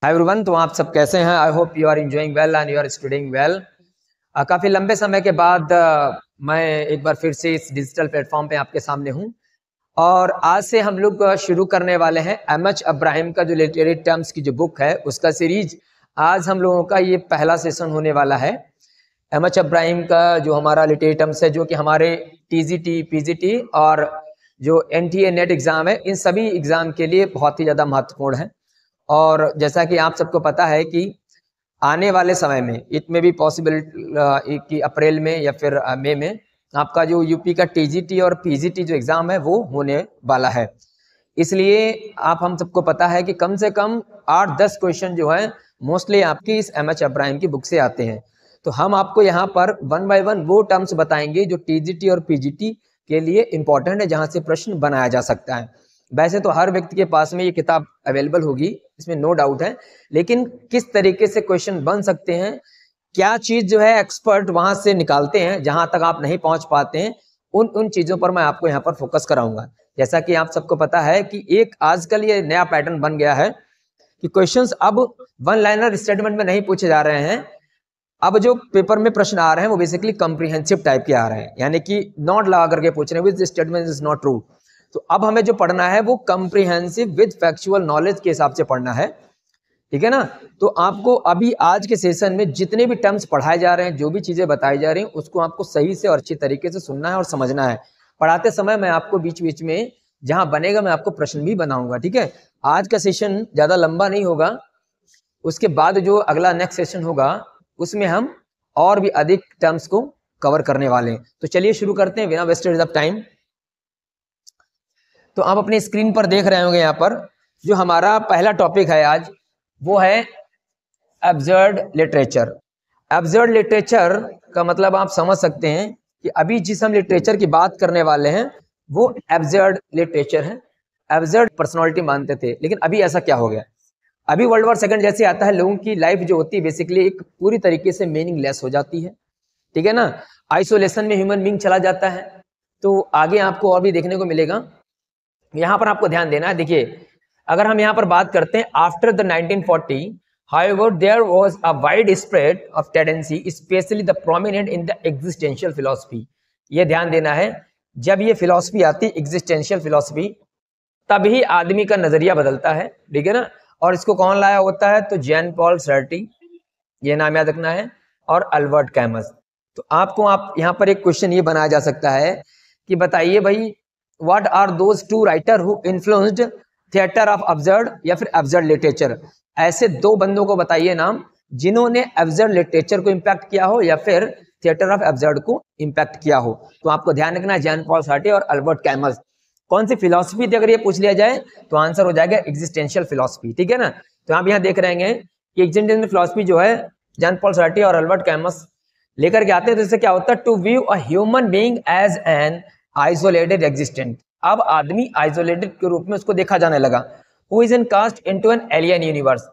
Hi everyone, तो आप सब कैसे हैं? I hope you are enjoying well and you are studying well. काफ़ी लंबे समय के बाद मैं एक बार फिर से इस डिजिटल प्लेटफॉर्म पे आपके सामने हूं और आज से हम लोग शुरू करने वाले हैं एम.एच. अब्राहिम का जो लिटरेरी टर्म्स की जो बुक है उसका सीरीज। आज हम लोगों का ये पहला सेशन होने वाला है। एम.एच. अब्राहिम का जो हमारा लिटरेरी टर्म्स है, जो कि हमारे टीजीटी, पीजीटी और जो एनटीए नेट एग्ज़ाम है, इन सभी एग्ज़ाम के लिए बहुत ही ज़्यादा महत्वपूर्ण है। और जैसा कि आप सबको पता है कि आने वाले समय में इट में भी पॉसिबल कि अप्रैल में या फिर मई में आपका जो यूपी का टीजीटी और पीजीटी जो एग्ज़ाम है वो होने वाला है। इसलिए हम सबको पता है कि कम से कम 8-10 क्वेश्चन जो है मोस्टली आपकी इस एम.एच. अब्राहिम की बुक से आते हैं। तो हम आपको यहाँ पर वन बाय वन वो टर्म्स बताएंगे जो टीजीटी और पीजीटी के लिए इंपॉर्टेंट है, जहाँ से प्रश्न बनाया जा सकता है। वैसे तो हर व्यक्ति के पास में ये किताब अवेलेबल होगी, इसमें नो डाउट है, लेकिन किस तरीके से क्वेश्चन बन सकते हैं, क्या चीज़ जो है एक्सपर्ट वहाँ से निकालते हैं जहाँ तक आप नहीं पहुँच पाते हैं, उन चीज़ों पर मैं आपको यहाँ पर फोकस कराऊंगा। जैसा कि आप सबको पता है कि एक आजकल ये नया पैटर्न बन गया है कि क्वेश्चंस अब वन लाइनर स्टेटमेंट में नहीं पूछे जा रहे हैं। अब जो पेपर में प्रश्न आ रहे हैं वो बेसिकली कॉम्प्रिहेंसिव टाइप के आ रहे हैं, यानी कि नॉट लगा करके पूछ रहे हैं, with statement is not true. तो अब हमें जो पढ़ना है वो कॉम्प्रिहेंसिव विद फैक्चुअल नॉलेज के हिसाब से पढ़ना है, ठीक है ना। तो आपको अभी आज के सेशन में जितने भी टर्म्स पढ़ाए जा रहे हैं, जो भी चीजें बताई जा रही हैं, उसको आपको सही से और अच्छी तरीके से सुनना है और समझना है। पढ़ाते समय मैं आपको बीच बीच में जहां बनेगा मैं आपको प्रश्न भी बनाऊंगा, ठीक है। आज का सेशन ज्यादा लंबा नहीं होगा, उसके बाद जो अगला नेक्स्ट सेशन होगा उसमें हम और भी अधिक टर्म्स को कवर करने वाले हैं। तो चलिए शुरू करते हैं बिना वेस्टेज ऑफ टाइम। तो आप अपनी स्क्रीन पर देख रहे होंगे यहाँ पर जो हमारा पहला टॉपिक है आज, वो है एब्सर्ड लिटरेचर। एब्सर्ड लिटरेचर का मतलब आप समझ सकते हैं कि अभी जिस हम लिटरेचर की बात करने वाले हैं वो एब्सर्ड लिटरेचर है। एब्सर्ड पर्सनालिटी मानते थे, लेकिन अभी ऐसा क्या हो गया? अभी वर्ल्ड वॉर सेकंड जैसे आता है, लोगों की लाइफ जो होती है बेसिकली एक पूरी तरीके से मीनिंगलेस हो जाती है, ठीक है ना। आइसोलेशन में ह्यूमन बीइंग चला जाता है। तो आगे आपको और भी देखने को मिलेगा। यहाँ पर आपको ध्यान देना है। देखिए, अगर हम यहाँ पर बात करते हैं after the 1940, however there was a wide spread of tendency, especially the prominent in the existential philosophy। ये ध्यान देना है, जब ये फिलॉसफी आती एग्जिस्टेंशियल फिलॉसफी, तभी आदमी का नजरिया बदलता है, ठीक है ना। और इसको कौन लाया होता है? तो जॉन पॉल सार्ट्रे, ये नाम याद रखना है, और अल्बर्ट कैमस। तो आप यहाँ पर एक क्वेश्चन ये बनाया जा सकता है कि बताइए भाई, what are those two writer who influenced theatre of absurd या फिर अब्सर्ड लिटरेचर? ऐसे दो बंदों को बताइए नाम जिन्होंने अब्सर्ड लिटरेचर को इम्पैक्ट किया हो या फिर थिएटर ऑफ अब्सर्ड को इम्पैक्ट किया हो। तो आपको ध्यान रखना है जॉन पॉल सार्ट्रे और अल्बर्ट कैमस। कौन सी फिलॉसफी थी अगर ये पूछ लिया जाए तो आंसर हो जाएगा एग्जिस्टेंशियल फिलॉसफी, ठीक है ना। तो आप यहाँ देख रहे हैं कि एग्जिस्टेंशियल फिलॉसफी जो है जॉन पॉल सार्ट्रे और अल्बर्ट कैमस लेकर के आते हैं। तो इससे क्या होता है? To view a human being as an isolated existent. अब आदमी आइसोलेटेड के रूप में उसको देखा जाने लगा। Who is in cast into an alien universe.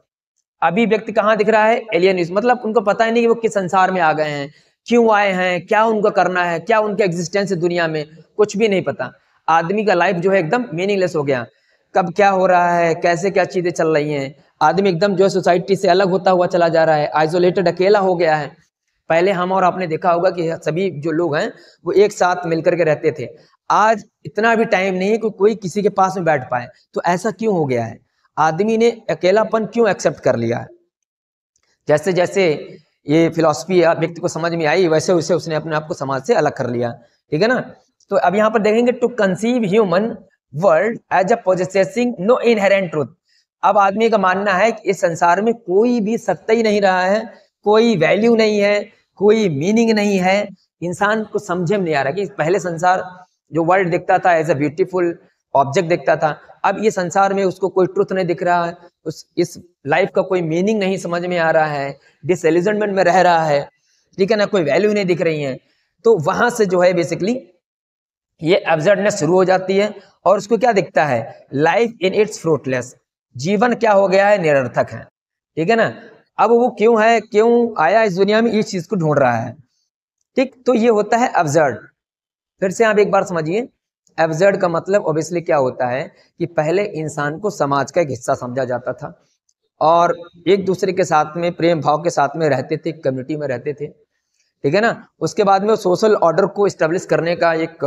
अभी व्यक्ति कहाँ दिख रहा है? Alien universe. मतलब उनको पता ही नहीं कि वो किस संसार में आ गए हैं, क्यों आए हैं, क्या उनको करना है, क्या उनका एग्जिस्टेंस है दुनिया में, कुछ भी नहीं पता। आदमी का लाइफ जो है एकदम मीनिंगलेस हो गया। कब क्या हो रहा है, कैसे क्या चीजें चल रही हैं, आदमी एकदम जो है सोसाइटी से अलग होता हुआ चला जा रहा है, आइसोलेटेड, अकेला हो गया है। पहले हम और आपने देखा होगा कि सभी जो लोग हैं वो एक साथ मिलकर के रहते थे। आज इतना भी टाइम नहीं है कि कोई किसी के पास में बैठ पाए। तो ऐसा क्यों हो गया है? आदमी ने अकेलापन क्यों एक्सेप्ट कर लिया है? जैसे जैसे ये फिलॉसफी व्यक्ति को समझ में आई, वैसे वैसे उसने अपने आप को समाज से अलग कर लिया, ठीक है ना। तो अब यहाँ पर देखेंगे, to conceive human world as a possessing no inherent truth. अब आदमी का मानना है कि इस संसार में कोई भी सत्ता ही नहीं रहा है, कोई वैल्यू नहीं है, कोई मीनिंग नहीं है। इंसान को समझे में नहीं आ रहा कि पहले संसार जो वर्ल्ड दिखता था एज अ ब्यूटीफुल ऑब्जेक्ट दिखता था, अब ये संसार में उसको कोई ट्रुथ नहीं दिख रहा है, इस लाइफ का कोई मीनिंग नहीं समझ में आ रहा है, डिसइल्यूजनमेंट में रह रहा है, ठीक है ना, कोई वैल्यू नहीं दिख रही है। तो वहां से जो है बेसिकली ये एब्सर्डनेस शुरू हो जाती है और उसको क्या दिखता है? Life in its fruitless. जीवन क्या हो गया है? निरर्थक है, ठीक है ना। अब वो क्यों है, क्यों आया इस दुनिया में, इस चीज को ढूंढ रहा है, ठीक। तो ये होता है एब्सर्ड। फिर से आप एक बार समझिए, एब्सर्ड का मतलब ऑब्वियसली क्या होता है कि पहले इंसान को समाज का एक हिस्सा समझा जाता था, और एक दूसरे के साथ में प्रेम भाव के साथ में रहते थे, कम्युनिटी में रहते थे, ठीक है ना। उसके बाद में वो सोशल ऑर्डर को इस्टेब्लिश करने का एक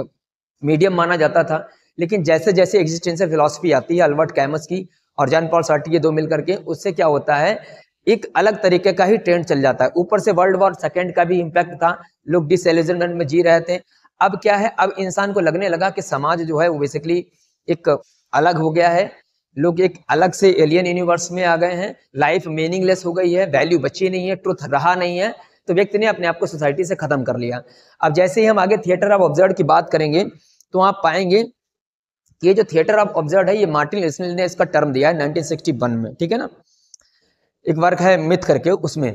मीडियम माना जाता था। लेकिन जैसे जैसे एग्जिस्टेंशियल फिलॉसफी आती है अल्बर्ट कैमस की और जॉन पॉल सार्ट्रे ये दो मिलकर के, उससे क्या होता है, एक अलग तरीके का ही ट्रेंड चल जाता है। ऊपर से वर्ल्ड वॉर सेकेंड का भी इम्पैक्ट था, लोग डिसइल्यूजनमेंट में जी रहे थे। अब क्या है, अब इंसान को लगने लगा कि समाज जो है वो बेसिकली एक अलग हो गया है, लोग एक अलग से एलियन यूनिवर्स में आ गए हैं, लाइफ मीनिंगलेस हो गई है, वैल्यू बची नहीं है, ट्रुथ रहा नहीं है, तो व्यक्ति ने अपने आप को सोसाइटी से खत्म कर लिया। अब जैसे ही हम आगे थिएटर ऑफ ऑब्जर्व की बात करेंगे तो आप पाएंगे कि ये जो थिएटर ऑफ ऑब्जर्व है, ये मार्टिन लिस्नेल ने इसका टर्म दिया है 1961 में, ठीक है ना। एक वर्क है मिथ करके उसमें।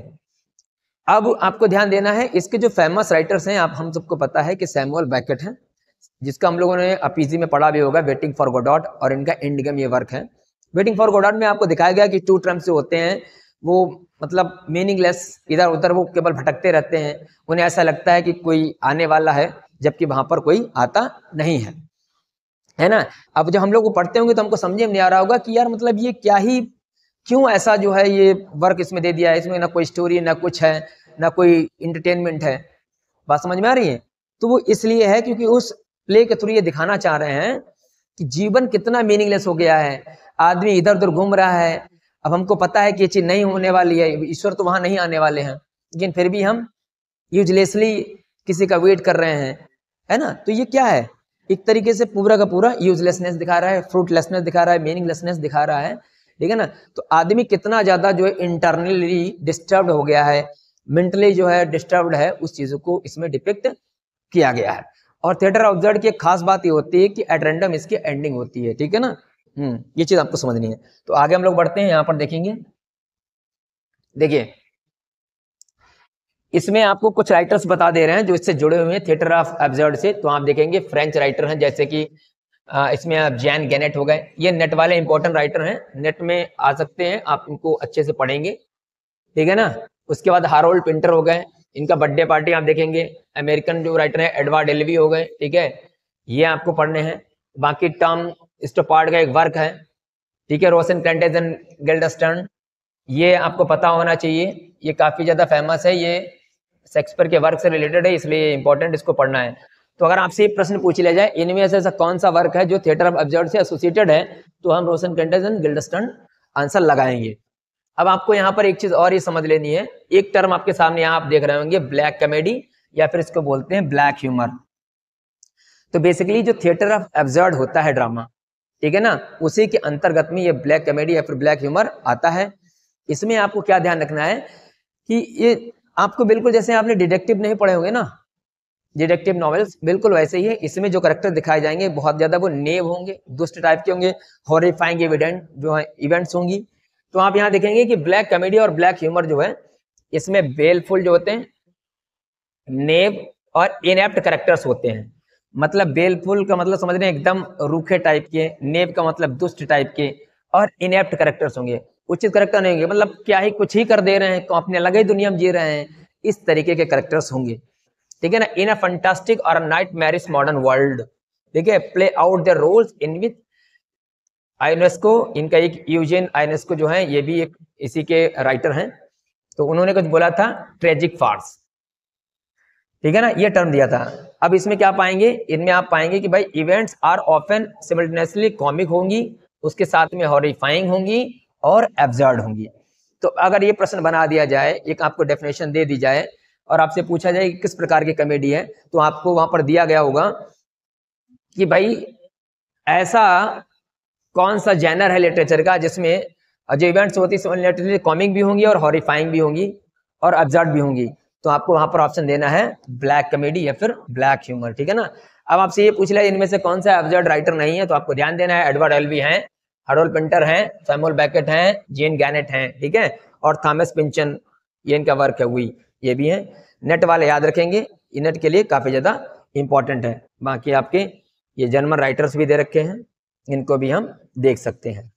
अब आपको ध्यान देना है, इसके जो फेमस राइटर्स हैं, आप हम सबको पता है कि सैमुअल बेकेट है, जिसका हम लोगों ने पीजी में पढ़ा भी होगा, वेटिंग फॉर गोडॉट, और इनका एंड गेम ये वर्क है। वेटिंग फॉर गोडॉट में आपको दिखाया गया कि टू टर्म्स जो होते हैं वो मतलब मीनिंगलेस, इधर उधर वो केवल भटकते रहते हैं, उन्हें ऐसा लगता है कि कोई आने वाला है जबकि वहां पर कोई आता नहीं है ना। अब जब हम लोग को पढ़ते होंगे तो हमको समझे में नहीं आ रहा होगा कि यार मतलब ये क्या ही, क्यों ऐसा जो है ये वर्क इसमें दे दिया है, इसमें ना कोई स्टोरी ना कुछ है, ना कोई इंटरटेनमेंट है। बात समझ में आ रही है? तो वो इसलिए है क्योंकि उस प्ले के थ्रू ये दिखाना चाह रहे हैं कि जीवन कितना मीनिंगलेस हो गया है, आदमी इधर उधर घूम रहा है। अब हमको पता है कि ये चीज नहीं होने वाली है, ईश्वर तो वहां नहीं आने वाले हैं, लेकिन फिर भी हम यूजलेसली किसी का वेट कर रहे हैं, है ना। तो ये क्या है, एक तरीके से पूरा का पूरा यूजलेसनेस दिखा रहा है, फ्रूटलेसनेस दिखा रहा है, मीनिंगलेसनेस दिखा रहा है, ठीक है ना। तो आदमी कितना ज्यादा जो है इंटरनली डिस्टर्ब हो गया है, मेंटली जो है डिस्टर्ब्ड है, उस चीजों को इसमें डिपिक्ट किया गया है। और थिएटर ऑब्जर्व की एक खास बात ये होती है कि एट रैंडम इसकी एंडिंग होती है, ठीक है ना। ये चीज आपको समझनी है। तो आगे हम लोग बढ़ते हैं, यहां पर देखेंगे, देखिए इसमें आपको कुछ राइटर्स बता दे रहे हैं जो इससे जुड़े हुए हैं थिएटर ऑफ ऑब्जर्व से। तो आप देखेंगे फ्रेंच राइटर हैं, जैसे कि इसमें आप जैन गेनेट हो गए, ये नेट वाले इंपॉर्टेंट राइटर हैं, नेट में आ सकते हैं, आप इनको अच्छे से पढ़ेंगे, ठीक है ना। उसके बाद हारोल्ड पिंटर हो गए, इनका बर्थडे पार्टी आप देखेंगे। अमेरिकन जो राइटर है एडवर्ड एल्वी हो गए, ठीक है, ये आपको पढ़ने हैं। बाकी टॉम स्टोपार्ड का एक वर्क है, ठीक है, रोसेनक्रेंटेज एंड गिल्डस्टर्न, ये आपको पता होना चाहिए, ये काफी ज्यादा फेमस है, ये शेक्सपियर के वर्क से रिलेटेड है, इसलिए इंपॉर्टेंट, इसको पढ़ना है। तो अगर आपसे एक प्रश्न पूछ लिया जाए इनमें से ऐसा कौन सा वर्क है जो थिएटर ऑफ ऑब्जर्व से एसोसिएटेड है, तो हम रोसेनक्रेंटेज एंड गिल्डस्टर्न आंसर लगाएंगे। अब आपको यहाँ पर एक चीज और ये समझ लेनी है, एक टर्म आपके सामने यहाँ आप देख रहे होंगे, ब्लैक कॉमेडी, या फिर इसको बोलते हैं ब्लैक ह्यूमर। तो बेसिकली जो थिएटर ऑफ ऑब्जर्व होता है ड्रामा, ठीक है ना, उसी के अंतर्गत में ये ब्लैक कॉमेडी या फिर ब्लैक ह्यूमर आता है। इसमें आपको क्या ध्यान रखना है कि ये आपको बिल्कुल जैसे आपने डिटेक्टिव नहीं पढ़े होंगे ना, डिटेक्टिव नॉवेल्स, बिल्कुल वैसे ही है। इसमें जो कैरेक्टर दिखाए जाएंगे बहुत ज्यादा वो नेव होंगे, दुष्ट टाइप के होंगे, हॉरिफाइंग एविडेंट जो है इवेंट्स होंगी। तो आप यहाँ देखेंगे कि ब्लैक कॉमेडी और ब्लैक ह्यूमर जो है, इसमें बेलफुल जो होते हैं, नेव और इनएप्ट कैरेक्टर्स होते हैं। मतलब बेलफुल का मतलब समझ रहे हैं, एकदम रूखे टाइप के, नेव का मतलब दुष्ट टाइप के, और इनएप्ट कैरेक्टर्स होंगे, उचित कैरेक्टर नहीं होंगे, मतलब क्या ही कुछ ही कर दे रहे हैं, अपने अलग ही दुनिया में जी रहे हैं, इस तरीके के कैरेक्टर्स होंगे, ठीक है ना। इन अ फंटास्टिक और नाइट मैरिज मॉडर्न वर्ल्ड, ठीक है, play out the roles in which Ionesco, इनका एक यूजेन आयोनेस्को जो है, ये भी एक इसी के राइटर हैं। तो उन्होंने कुछ बोला था ट्रेजिक फार्स, ठीक है ना, ये टर्म दिया था। अब इसमें क्या पाएंगे, इनमें आप पाएंगे कि भाई events are often simultaneously comic होंगी, उसके साथ में हॉरिफाइंग होंगी और एब्सर्ड होंगी। तो अगर ये प्रश्न बना दिया जाए, एक आपको डेफिनेशन दे दी जाए और आपसे पूछा जाए कि किस प्रकार की कॉमेडी है, तो आपको वहां पर दिया गया होगा कि भाई ऐसा कौन सा जैनर है लिटरेचर का जिसमें जो इवेंट्स होती है कॉमिक भी होंगी और हॉरिफाइंग भी होंगी और एब्सर्ड भी होंगी। तो आपको वहां पर ऑप्शन देना है ब्लैक कॉमेडी या फिर ब्लैक ह्यूमर, ठीक है ना। अब आपसे ये पूछ लिया इनमें से कौन सा एब्सर्ड राइटर नहीं है, तो आपको ध्यान देना है एडवर्ड एल्वी हैं, हारोल्ड पिंटर हैं, सैमुअल बेकेट हैं, जेन गैनेट हैं, ठीक है, और थॉमस पिंचन, ये इनका वर्क है, वही ये भी है। नेट वाले याद रखेंगे, नेट के लिए काफी ज्यादा इंपॉर्टेंट है। बाकी आपके ये जर्मन राइटर्स भी दे रखे हैं, इनको भी हम देख सकते हैं।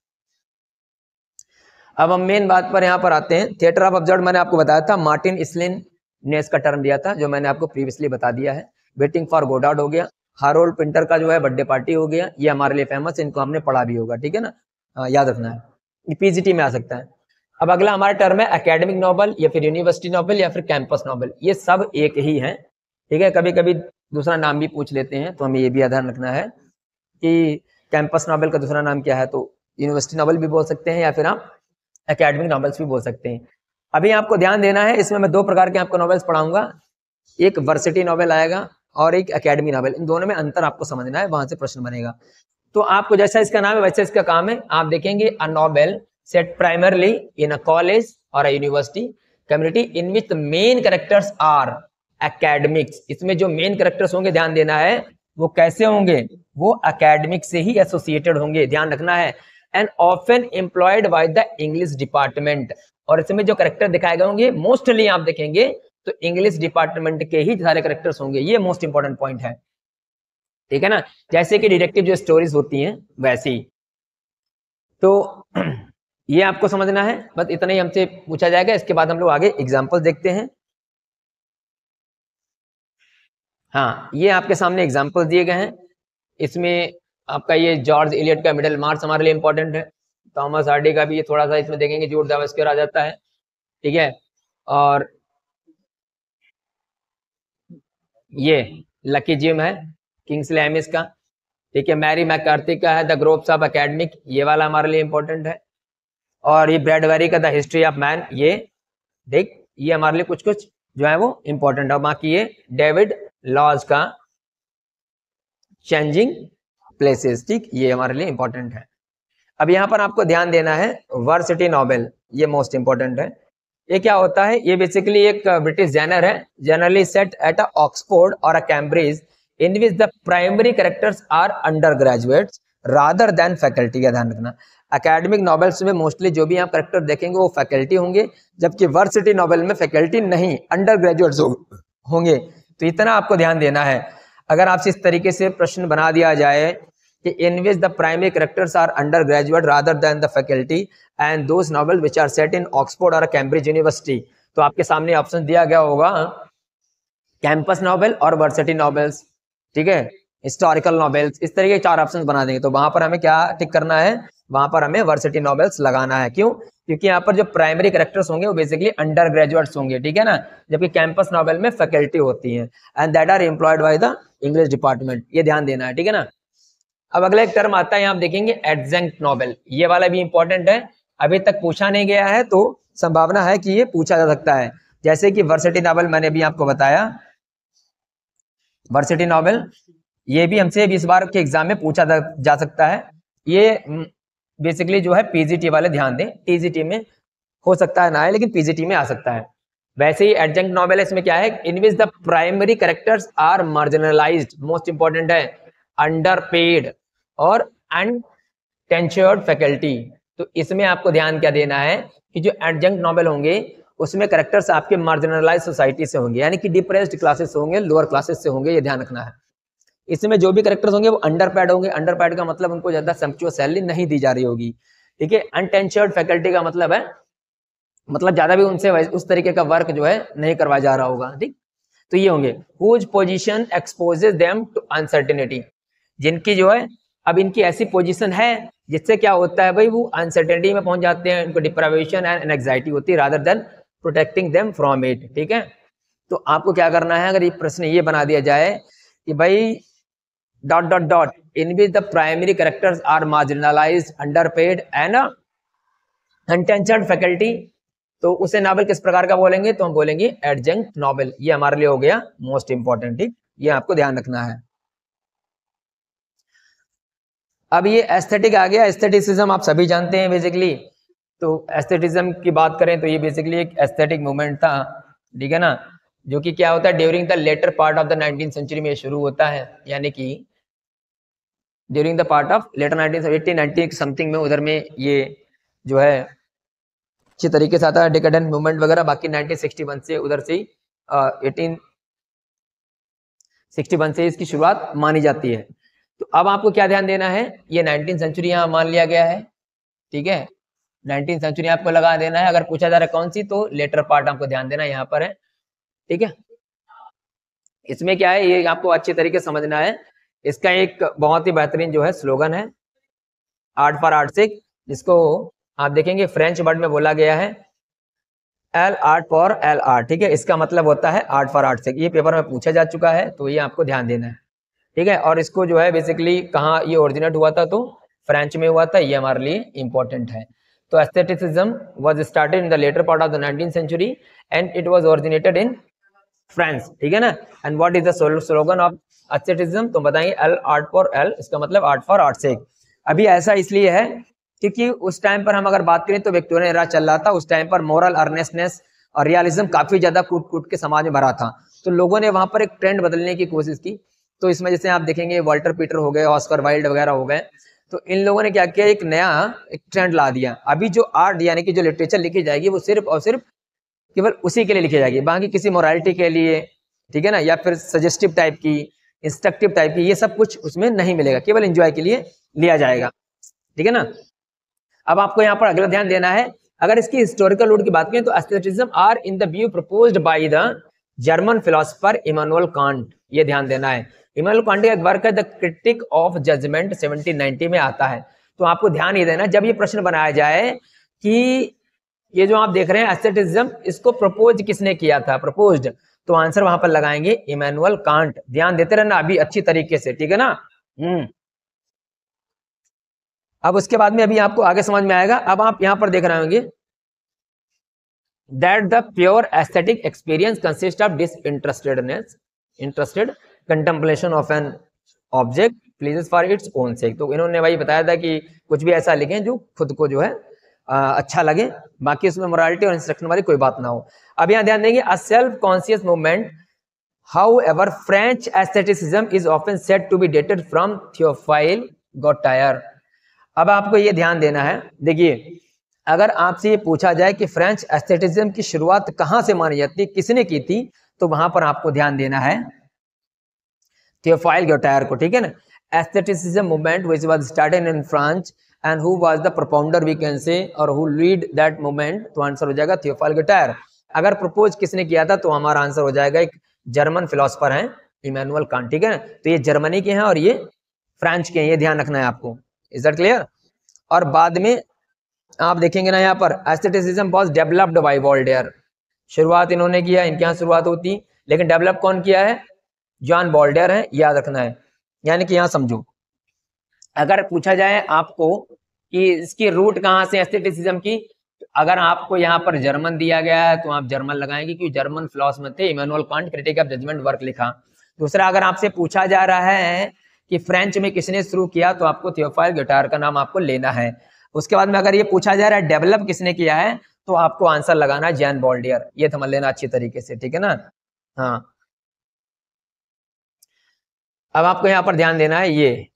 अब हम मेन बात पर यहाँ पर आते हैं। थिएटर ऑफ ऑब्जर्व मैंने आपको बताया था, मार्टिन इसलिन ने इसका टर्म दिया था, जो मैंने आपको प्रीवियसली बता दिया है। वेटिंग फॉर गोडार्ड हो गया, हारोल्ड पिंटर का जो है बर्थडे पार्टी हो गया, ये हमारे लिए फेमस है, इनको हमने पढ़ा भी होगा, ठीक है ना, याद रखना है, ये पीजीटी में आ सकता है। अब अगला हमारा टर्म है एकेडमिक नोबल या फिर यूनिवर्सिटी नोबल या फिर कैंपस नोबल। ये सब एक ही है, ठीक है। कभी कभी दूसरा नाम भी पूछ लेते हैं, तो हमें ये भी ध्यान रखना है कि कैंपस नोबल का दूसरा नाम क्या है। तो यूनिवर्सिटी नोबल भी बोल सकते हैं या फिर आप एकेडमिक नॉवेल्स भी बोल सकते हैं। अभी आपको ध्यान देना है, इसमें मैं दो प्रकार के आपको नॉवेल्स पढ़ाऊंगा, एक वर्सिटी नॉवेल आएगा और एक एकेडमी नॉवेल। इन दोनों में अंतर आपको समझना है, वहां से प्रश्न बनेगा। तो आपको जैसा इसका नाम है वैसे इसका काम है। आप देखेंगे a novel set primarily in a college और a university community in which the main characters are academics. इसमें जो मेन कैरेक्टर्स होंगे, ध्यान देना है, वो कैसे होंगे, वो एकेडमिक से ही एसोसिएटेड होंगे, ध्यान रखना है। And often employed by the English department. और इसमें जो कैरेक्टर दिखाए गए होंगे मोस्टली आप देखेंगे तो इंग्लिश डिपार्टमेंट के ही सारे कैरेक्टर्स होंगे। ये मोस्ट इंपॉर्टेंट पॉइंट है, ठीक है ना। जैसे कि डिटेक्टिव जो स्टोरीज होती हैं वैसे ही। तो ये आपको समझना है, बस इतना ही हमसे पूछा जाएगा। इसके बाद हम लोग आगे एग्जाम्पल देखते हैं। हाँ, ये आपके सामने एग्जाम्पल दिए गए हैं। इसमें आपका ये जॉर्ज इलियट का मिडल मार्च हमारे लिए इंपॉर्टेंट है। थॉमस हार्डी का भी ये थोड़ा सा इसमें देखेंगे, जूड द वेस्कर आ जाता है, ठीक है। और ये लकी जिम है किंग्सले एमिस का, ठीक है। मैरी मैककार्थी का है द ग्रोव्स ऑफ एकेडमिक, ये वाला हमारे लिए इंपॉर्टेंट है। और ये ब्रैडबरी का द हिस्ट्री ऑफ मैन, ये देख, ये हमारे लिए कुछ कुछ जो है वो इंपॉर्टेंट है। बाकी ये डेविड लॉज का चेंजिंग प्लेसेस, ठीक, ये हमारे लिए इंपॉर्टेंट है। अब यहाँ पर आपको ध्यान देना है वर्सिटी नॉवेल, ये मोस्ट इंपॉर्टेंट है। ये क्या होता है, ये बेसिकली एक ब्रिटिश जैनर है, generally set at a Oxford और a Cambridge in which the primary characters are undergraduates rather than faculty. का ध्यान रखना, एकेडमिक नॉवेल्स में मोस्टली जो भी आप कैरेक्टर देखेंगे वो फैकल्टी होंगे, जबकि वर्सिटी नॉवेल में फैकल्टी नहीं, अंडर ग्रेजुएट्स होंगे। तो इतना आपको ध्यान देना है। अगर आपसे इस तरीके से प्रश्न बना दिया जाए कि in which the primary characters are undergraduate rather than the faculty and those novel which are set in Oxford और कैम्ब्रिज यूनिवर्सिटी, तो आपके सामने ऑप्शन दिया गया होगा कैंपस नॉवेल और वर्सिटी नॉवेल्स, ठीक है, हिस्टोरिकल नॉवेल्स, इस तरह के चार ऑप्शन बना देंगे। तो वहां पर हमें क्या टिक करना है, वहां पर हमें वर्सिटी नॉवेल्स लगाना है। क्यों? क्योंकि यहाँ पर जो प्राइमरी कैरेक्टर्स होंगे वो बेसिकली अंडर ग्रेजुएट्स होंगे, ठीक है ना, जबकि कैंपस नॉवेल में फैकल्टी होती है and that are employed by the English department. ये ध्यान देना है, ठीक है ना। अब अगला एक टर्म आता है, यहाँ आप देखेंगे एडजंक्ट नॉवेल, ये वाला भी इंपॉर्टेंट है, अभी तक पूछा नहीं गया है तो संभावना है कि ये पूछा जा सकता है। जैसे कि वर्सिटी नॉवेल मैंने भी आपको बताया, वर्सिटी नॉवेल ये भी हमसे इस बार के एग्जाम में पूछा जा सकता है। ये बेसिकली जो है पीजीटी वाले ध्यान दें, टीजीटी में हो सकता है ना है, लेकिन पीजीटी में आ सकता है। वैसे ही एडजंक्ट नॉवेल है, इसमें क्या है, in which the primary characters are marginalized, most important है, अंडरपेड और अनटेंचर्ड फैकल्टी। तो इसमें आपको ध्यान क्या देना है कि जो एडजंक्ट नॉवेल होंगे उसमें कैरेक्टर्स आपके मार्जिनलाइज सोसाइटी से होंगे, यानी कि डिप्रेस्ड क्लासेस से होंगे, लोअर क्लासेस से होंगे, ये ध्यान रखना है। इसमें जो भी कैरेक्टर्स होंगे वो अंडरपेड होंगे, अंडरपेड का मतलब उनको ज्यादा सैंक्चुअस सैलरी नहीं दी जा रही होगी, ठीक है। अनटेंचर्ड फैकल्टी का मतलब है, मतलब ज्यादा भी उनसे उस तरीके का वर्क जो है नहीं करवाया जा रहा होगा, ठीक। तो ये होंगे whose position exposes them to uncertainty, जिनकी जो है अब इनकी ऐसी पोजीशन है जिससे क्या होता है भाई, वो अनसर्टेनिटी में पहुंच जाते हैं, उनको डिप्राइवेशन एंड एंजाइटी होती है rather than protecting them from it, ठीक है। तो आपको क्या करना है, अगर ये प्रश्न ये बना दिया जाए कि भाई dot dot dot in which the primary characters are marginalized underpaid and untenured faculty, तो उसे नॉवेल किस प्रकार का बोलेंगे, तो हम बोलेंगे एडजंक्ट नॉवेल। ये हमारे लिए हो गया मोस्ट इंपॉर्टेंट, ठीक, ये आपको ध्यान रखना है। अब ये एस्थेटिक आ गया, एस्थेटिसिज्म आप सभी जानते हैं बेसिकली। तो एस्थेटिज्म की बात करें तो ये बेसिकली एक एस्थेटिक मूवमेंट था, ठीक है ना, जो कि क्या होता है during the latter part of the 19th century में शुरू होता है, यानी कि during the part of latter 1890 something में, उधर में ये जो है अच्छी तरीके से आता है डिकेडेंट मूवमेंट वगैरह। बाकी 1961 से उधर से 1861 से इसकी शुरुआत मानी जाती है। तो अब आपको क्या ध्यान देना है, ये 19th सेंचुरी यहाँ मान लिया गया है, ठीक है, 19th सेंचुरी आपको लगा देना है। अगर पूछा जा रहा है कौन सी, तो लेटर पार्ट आपको ध्यान देना है, यहाँ पर है, ठीक है। इसमें क्या है, ये आपको अच्छे तरीके से समझना है। इसका एक बहुत ही बेहतरीन जो है स्लोगन है, आर्ट फॉर आर्ट सिक, जिसको आप देखेंगे फ्रेंच वर्ड में बोला गया है L art for L art, ठीक है, इसका मतलब होता है आर्ट फॉर आर्ट से। ये पेपर में पूछा जा चुका है, तो ये आपको ध्यान देना है, ठीक है। और इसको जो है बेसिकली कहाँ ये ओरिजिनेट हुआ था, तो फ्रेंच में हुआ था, ये हमारे लिए इंपॉर्टेंट है। तो aestheticism was started in the latter part of the 19th century and it was originated in France, ठीक है ना। And what is the slogan of aestheticism, तो बताएंगे एल आर्ट फॉर एल, इसका मतलब आर्ट फॉर आर्ट से। अभी ऐसा इसलिए है क्योंकि उस टाइम पर हम अगर बात करें तो विक्टोरियन एरा चल रहा था, उस टाइम पर मोरल अर्नेस्टनेस और रियलिज्म काफी ज्यादा कूट कूट के समाज में भरा था, तो लोगों ने वहां पर एक ट्रेंड बदलने की कोशिश की। तो इसमें जैसे आप देखेंगे वाल्टर पीटर हो गए, ऑस्कर वाइल्ड वगैरह हो गए, तो इन लोगों ने क्या किया, एक नया एक ट्रेंड ला दिया। अभी जो आर्ट यानी कि जो लिटरेचर लिखी जाएगी वो सिर्फ और सिर्फ केवल उसी के लिए लिखी जाएगी, बाकी किसी मोरालिटी के लिए, ठीक है ना, या फिर सजेस्टिव टाइप की, इंस्ट्रक्टिव टाइप की, ये सब कुछ उसमें नहीं मिलेगा, केवल एंजॉय के लिए लिया जाएगा, ठीक है ना। अब आपको यहाँ पर अगला ध्यान देना है, अगर इसकी हिस्टोरिकल रूट की बात करें तो aestheticism are in the view proposed by the German philosopher Immanuel Kant, ये ध्यान देना है। इमानुएल कांट का एक वर्क है द क्रिटिक ऑफ जजमेंट 1790 में आता है। तो आपको ध्यान ये देना जब ये प्रश्न बनाया जाए कि ये जो आप देख रहे हैं एस्थेटिसिज्म, इसको प्रपोज किसने किया था, प्रपोज्ड, तो आंसर वहां पर लगाएंगे इमानुएल कांट। ध्यान देते रहना अभी अच्छी तरीके से, ठीक है ना। अब उसके बाद में अभी आपको आगे समझ में आएगा। अब आप यहां पर देख रहे होंगे that the pure aesthetic experience consist of disinterestedness, interested contemplation of an object pleases for its own sake. तो इन्होंने भाई बताया था कि कुछ भी ऐसा लिखें जो खुद को जो है अच्छा लगे, बाकी उसमें मोरालिटी और इंस्ट्रक्शन वाली कोई बात ना हो। अब यहाँ ध्यान देंगे a self conscious movement, however French aestheticism is often said to be dated from Theophile Gautier. अब आपको ये ध्यान देना है, देखिए अगर आपसे ये पूछा जाए कि फ्रेंच एस्थेटिज्म की शुरुआत कहां से मानी जाती है, किसने की थी, तो वहां पर आपको ध्यान देना है थियोफाइल गॉटायर को, ठीक है ना। Aestheticism movement which was started in France and who was the propounder we can say, और हु लीड दैट मूवमेंट, तो आंसर हो जाएगा थियोफाइल गॉटायर। अगर प्रपोज किसने किया था तो हमारा आंसर हो जाएगा एक जर्मन फिलोसोफर हैं इमानुएल कांट, ठीक है ना। तो ये जर्मनी के हैं और ये फ्रांस के हैं, ये ध्यान रखना है आपको। Is that clear. और बाद में आप देखेंगे ना यहाँ पर aestheticism was developed by Voltaire, शुरुआत इन्होंने किया, इनके यहाँ शुरुआत होती, लेकिन डेवलप कौन किया है, जॉन वोल्टेयर है, याद रखना है। यानी कि यहाँ समझो, अगर पूछा जाए आपको कि इसकी रूट कहाँ से एस्थेटिसिज्म की, अगर आपको यहाँ पर जर्मन दिया गया है तो आप जर्मन लगाएंगे क्योंकि जर्मन फिलोसोफर थे Immanuel Kant, critique of judgement work लिखा। दूसरा अगर आपसे पूछा जा रहा है कि फ्रेंच में किसने शुरू किया, तो आपको थियोफाइल गॉटायर का नाम आपको लेना है। उसके बाद में अगर ये पूछा जा रहा है डेवलप किसने किया है, तो आपको आंसर लगाना है जॉन वोल्टेयर, ये समझ लेना अच्छी तरीके से, ठीक है ना। हाँ, अब आपको यहाँ पर ध्यान देना है, ये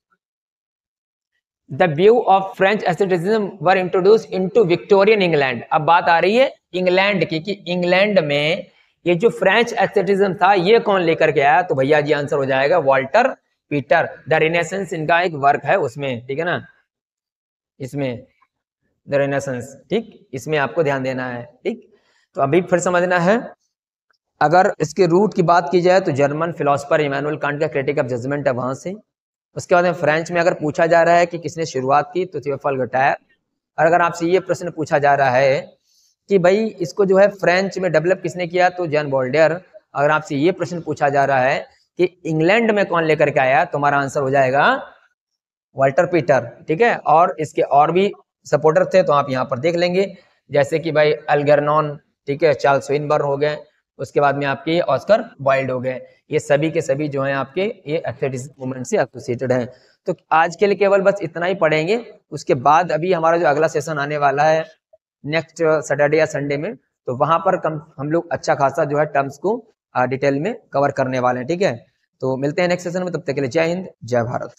the view of French aestheticism were introduce into Victorian England. अब बात आ रही है इंग्लैंड की कि इंग्लैंड में ये जो फ्रेंच एस्थेटिज्म था ये कौन लेकर के आया, तो भैया जी आंसर हो जाएगा वाल्टर पीटर। द रेनेसेंस इनका एक वर्क है उसमें, ठीक है ना, इसमें द रेनेसेंस, ठीक, इसमें आपको ध्यान देना है, ठीक। तो अभी फिर समझना है, अगर इसके रूट की बात की जाए तो जर्मन फिलोसोफर इमानुएल कांट का क्रिटिक ऑफ जजमेंट है वहां से। उसके बाद में फ्रेंच में अगर पूछा जा रहा है कि किसने शुरुआत की, तो थियोफाइल गॉटायर। और अगर आपसे ये प्रश्न पूछा जा रहा है कि भाई इसको जो है फ्रेंच में डेवलप किसने किया, तो जॉन वोल्टेयर। अगर आपसे ये प्रश्न पूछा जा रहा है कि इंग्लैंड में कौन लेकर के आया, तो हमारा आंसर हो जाएगा वाल्टर पीटर, ठीक है। और इसके और भी सपोर्टर थे, तो आप यहाँ पर देख लेंगे, जैसे कि भाई एल्गरनॉन, ठीक है, चार्ल्स स्विनबर्न हो गए, उसके बाद में आपके ऑस्कर वाइल्ड हो गए, ये सभी के सभी जो हैं आपके ये एस्थेटिक मूवमेंट से एसोसिएटेड हैं। तो आज के लिए केवल बस इतना ही पढ़ेंगे। उसके बाद अभी हमारा जो अगला सेशन आने वाला है नेक्स्ट सैटरडे या संडे में, तो वहां पर हम लोग अच्छा खासा जो है टर्म्स को डिटेल में कवर करने वाले हैं, ठीक है। तो मिलते हैं नेक्स्ट सेशन में, तब तक के लिए जय हिंद जय भारत।